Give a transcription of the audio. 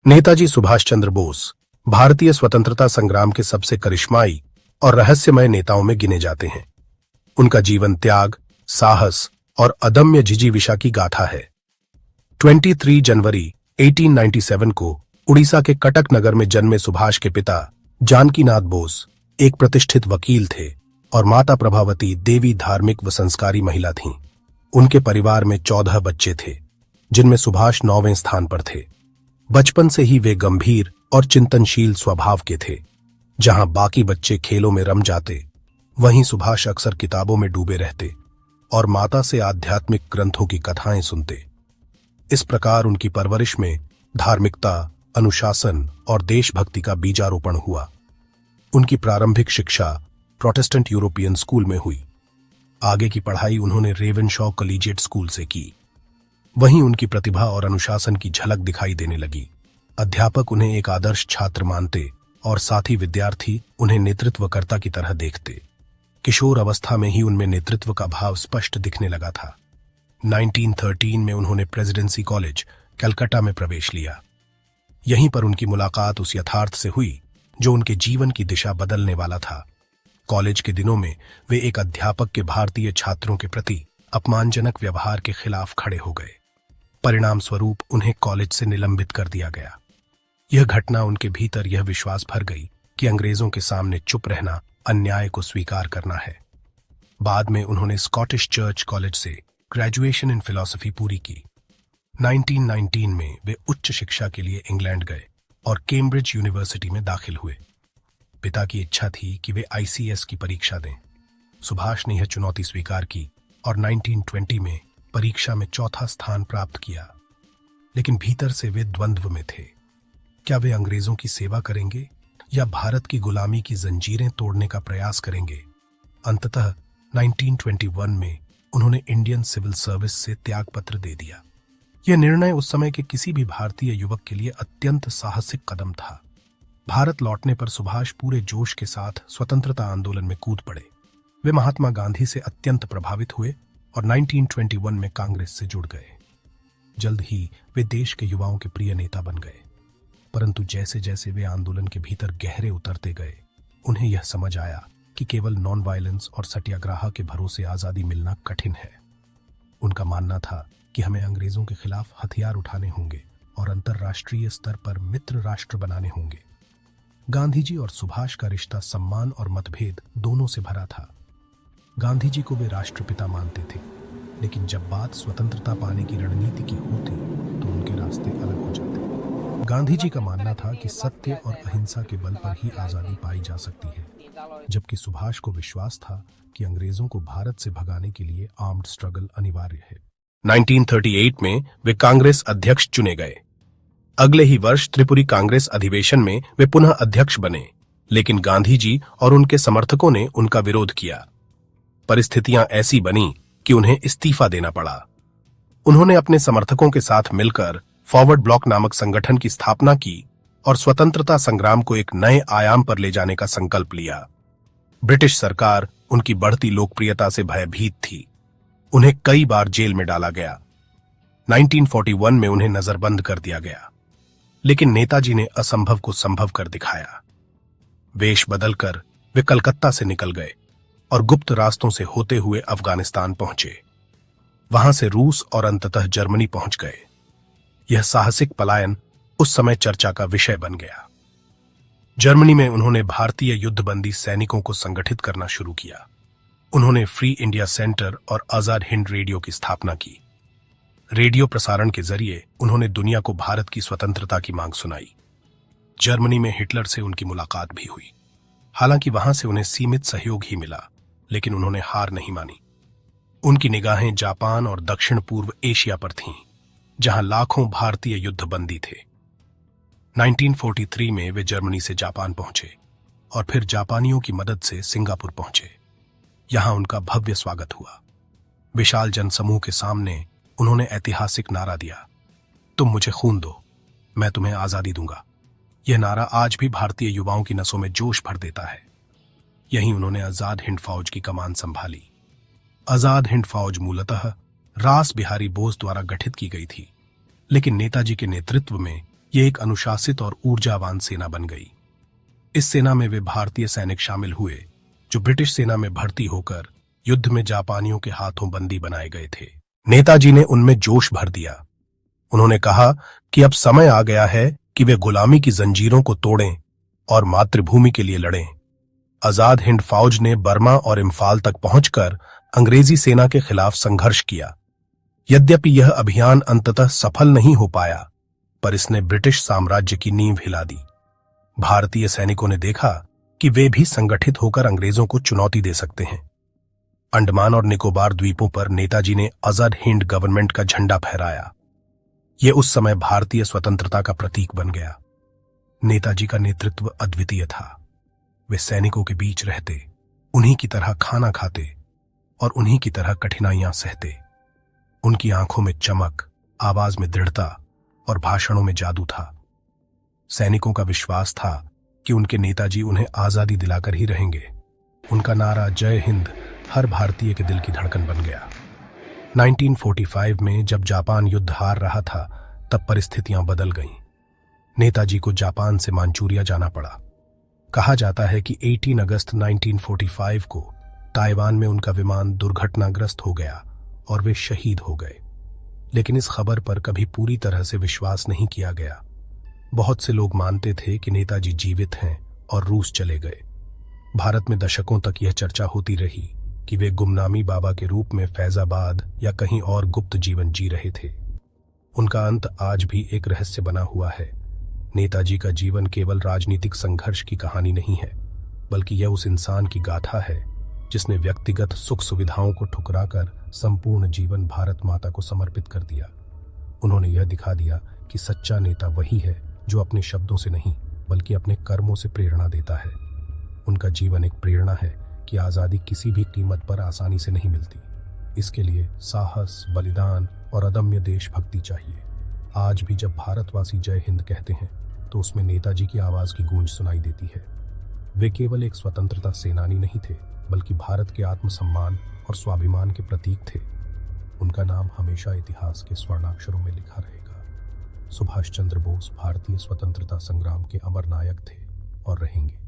नेताजी सुभाष चंद्र बोस भारतीय स्वतंत्रता संग्राम के सबसे करिश्माई और रहस्यमय नेताओं में गिने जाते हैं। उनका जीवन त्याग, साहस और अदम्य जिजीविषा की गाथा है। 23 जनवरी 1897 को उड़ीसा के कटक नगर में जन्मे सुभाष के पिता जानकीनाथ बोस एक प्रतिष्ठित वकील थे और माता प्रभावती देवी धार्मिक व संस्कारी महिला थीं। उनके परिवार में 14 बच्चे थे, जिनमें सुभाष 9वें स्थान पर थे। बचपन से ही वे गंभीर और चिंतनशील स्वभाव के थे। जहां बाकी बच्चे खेलों में रम जाते, वहीं सुभाष अक्सर किताबों में डूबे रहते और माता से आध्यात्मिक ग्रंथों की कथाएं सुनते। इस प्रकार उनकी परवरिश में धार्मिकता, अनुशासन और देशभक्ति का बीजारोपण हुआ। उनकी प्रारंभिक शिक्षा प्रोटेस्टेंट यूरोपियन स्कूल में हुई। आगे की पढ़ाई उन्होंने रेवेनशॉ कॉलेजिएट स्कूल से की। वहीं उनकी प्रतिभा और अनुशासन की झलक दिखाई देने लगी। अध्यापक उन्हें एक आदर्श छात्र मानते और साथी विद्यार्थी उन्हें नेतृत्वकर्ता की तरह देखते। किशोर अवस्था में ही उनमें नेतृत्व का भाव स्पष्ट दिखने लगा था। 1913 में उन्होंने प्रेसिडेंसी कॉलेज कलकत्ता में प्रवेश लिया। यहीं पर उनकी मुलाकात उस यथार्थ से हुई जो उनके जीवन की दिशा बदलने वाला था। कॉलेज के दिनों में वे एक अध्यापक के भारतीय छात्रों के प्रति अपमानजनक व्यवहार के खिलाफ खड़े हो गए। परिणाम स्वरूप उन्हें कॉलेज से निलंबित कर दिया गया। यह घटना उनके भीतर यह विश्वास भर गई कि अंग्रेजों के सामने चुप रहना अन्याय को स्वीकार करना है। बाद में उन्होंने स्कॉटिश चर्च कॉलेज से ग्रेजुएशन इन फिलॉसफी पूरी की। 1919 में वे उच्च शिक्षा के लिए इंग्लैंड गए और कैम्ब्रिज यूनिवर्सिटी में दाखिल हुए। पिता की इच्छा थी कि वे ICS की परीक्षा दें। सुभाष ने यह चुनौती स्वीकार की और 1920 में परीक्षा में 4था स्थान प्राप्त किया। लेकिन भीतर से वे द्वंद्व में थे। क्या वे अंग्रेजों की सेवा करेंगे या भारत की गुलामी की जंजीरें तोड़ने का प्रयास करेंगे? अंततः 1921 में उन्होंने इंडियन सिविल सर्विस से त्यागपत्र दे दिया। यह निर्णय उस समय के किसी भी भारतीय युवक के लिए अत्यंत साहसिक कदम था। भारत लौटने पर सुभाष पूरे जोश के साथ स्वतंत्रता आंदोलन में कूद पड़े। वे महात्मा गांधी से अत्यंत प्रभावित हुए और 1921 में कांग्रेस से जुड़ गए। जल्द ही वे देश के युवाओं के प्रिय नेता बन गए। परंतु जैसे जैसे वे आंदोलन के भीतर गहरे उतरते गए, उन्हें यह समझ आया कि केवल नॉन वायलेंस और सत्याग्रह के भरोसे आजादी मिलना कठिन है। उनका मानना था कि हमें अंग्रेजों के खिलाफ हथियार उठाने होंगे और अंतर्राष्ट्रीय स्तर पर मित्र राष्ट्र बनाने होंगे। गांधी जी और सुभाष का रिश्ता सम्मान और मतभेद दोनों से भरा था। गांधी जी को वे राष्ट्रपिता मानते थे, लेकिन जब बात स्वतंत्रता पाने की रणनीति की होती तो उनके रास्ते अलग हो जाते। गांधी जी का मानना था कि सत्य और अहिंसा के बल पर ही आजादी पाई जा सकती है, जबकि सुभाष को विश्वास था कि अंग्रेजों को भारत से भगाने के लिए आर्म्ड स्ट्रगल अनिवार्य है। 1938 में वे कांग्रेस अध्यक्ष चुने गए। अगले ही वर्ष त्रिपुरी कांग्रेस अधिवेशन में वे पुनः अध्यक्ष बने, लेकिन गांधी जी और उनके समर्थकों ने उनका विरोध किया। परिस्थितियां ऐसी बनी कि उन्हें इस्तीफा देना पड़ा। उन्होंने अपने समर्थकों के साथ मिलकर फॉरवर्ड ब्लॉक नामक संगठन की स्थापना की और स्वतंत्रता संग्राम को एक नए आयाम पर ले जाने का संकल्प लिया। ब्रिटिश सरकार उनकी बढ़ती लोकप्रियता से भयभीत थी। उन्हें कई बार जेल में डाला गया। 1941 में उन्हें नजरबंद कर दिया गया, लेकिन नेताजी ने असंभव को संभव कर दिखाया। वेश बदलकर वे कलकत्ता से निकल गए और गुप्त रास्तों से होते हुए अफगानिस्तान पहुंचे। वहां से रूस और अंततः जर्मनी पहुंच गए। यह साहसिक पलायन उस समय चर्चा का विषय बन गया। जर्मनी में उन्होंने भारतीय युद्धबंदी सैनिकों को संगठित करना शुरू किया। उन्होंने फ्री इंडिया सेंटर और आजाद हिंद रेडियो की स्थापना की। रेडियो प्रसारण के जरिए उन्होंने दुनिया को भारत की स्वतंत्रता की मांग सुनाई। जर्मनी में हिटलर से उनकी मुलाकात भी हुई। हालांकि वहां से उन्हें सीमित सहयोग ही मिला, लेकिन उन्होंने हार नहीं मानी। उनकी निगाहें जापान और दक्षिण पूर्व एशिया पर थीं, जहां लाखों भारतीय युद्धबंदी थे। 1943 में वे जर्मनी से जापान पहुंचे और फिर जापानियों की मदद से सिंगापुर पहुंचे। यहां उनका भव्य स्वागत हुआ। विशाल जनसमूह के सामने उन्होंने ऐतिहासिक नारा दिया, तुम मुझे खून दो, मैं तुम्हें आजादी दूंगा। यह नारा आज भी भारतीय युवाओं की नसों में जोश भर देता है। यहीं उन्होंने आजाद हिंद फौज की कमान संभाली। आजाद हिंद फौज मूलतः रास बिहारी बोस द्वारा गठित की गई थी, लेकिन नेताजी के नेतृत्व में ये एक अनुशासित और ऊर्जावान सेना बन गई। इस सेना में वे भारतीय सैनिक शामिल हुए जो ब्रिटिश सेना में भर्ती होकर युद्ध में जापानियों के हाथों बंदी बनाए गए थे। नेताजी ने उनमें जोश भर दिया। उन्होंने कहा कि अब समय आ गया है कि वे गुलामी की जंजीरों को तोड़ें और मातृभूमि के लिए लड़ें। आजाद हिंद फौज ने बर्मा और इम्फाल तक पहुंचकर अंग्रेजी सेना के खिलाफ संघर्ष किया। यद्यपि यह अभियान अंततः सफल नहीं हो पाया, पर इसने ब्रिटिश साम्राज्य की नींव हिला दी। भारतीय सैनिकों ने देखा कि वे भी संगठित होकर अंग्रेजों को चुनौती दे सकते हैं। अंडमान और निकोबार द्वीपों पर नेताजी ने आजाद हिंद गवर्नमेंट का झंडा फहराया। यह उस समय भारतीय स्वतंत्रता का प्रतीक बन गया। नेताजी का नेतृत्व अद्वितीय था। वे सैनिकों के बीच रहते, उन्हीं की तरह खाना खाते और उन्हीं की तरह कठिनाइयां सहते। उनकी आंखों में चमक, आवाज में दृढ़ता और भाषणों में जादू था। सैनिकों का विश्वास था कि उनके नेताजी उन्हें आजादी दिलाकर ही रहेंगे। उनका नारा जय हिंद हर भारतीय के दिल की धड़कन बन गया। 1945 में जब जापान युद्ध हार रहा था, तब परिस्थितियां बदल गईं। नेताजी को जापान से मांचूरिया जाना पड़ा। कहा जाता है कि 18 अगस्त 1945 को ताइवान में उनका विमान दुर्घटनाग्रस्त हो गया और वे शहीद हो गए। लेकिन इस खबर पर कभी पूरी तरह से विश्वास नहीं किया गया। बहुत से लोग मानते थे कि नेताजी जीवित हैं और रूस चले गए। भारत में दशकों तक यह चर्चा होती रही कि वे गुमनामी बाबा के रूप में फैजाबाद या कहीं और गुप्त जीवन जी रहे थे। उनका अंत आज भी एक रहस्य बना हुआ है। नेताजी का जीवन केवल राजनीतिक संघर्ष की कहानी नहीं है, बल्कि यह उस इंसान की गाथा है जिसने व्यक्तिगत सुख सुविधाओं को ठुकराकर संपूर्ण जीवन भारत माता को समर्पित कर दिया। उन्होंने यह दिखा दिया कि सच्चा नेता वही है जो अपने शब्दों से नहीं, बल्कि अपने कर्मों से प्रेरणा देता है। उनका जीवन एक प्रेरणा है कि आज़ादी किसी भी कीमत पर आसानी से नहीं मिलती। इसके लिए साहस, बलिदान और अदम्य देशभक्ति चाहिए। आज भी जब भारतवासी जय हिंद कहते हैं तो उसमें नेताजी की आवाज की गूंज सुनाई देती है। वे केवल एक स्वतंत्रता सेनानी नहीं थे, बल्कि भारत के आत्मसम्मान और स्वाभिमान के प्रतीक थे। उनका नाम हमेशा इतिहास के स्वर्णाक्षरों में लिखा रहेगा। सुभाष चंद्र बोस भारतीय स्वतंत्रता संग्राम के अमर नायक थे और रहेंगे।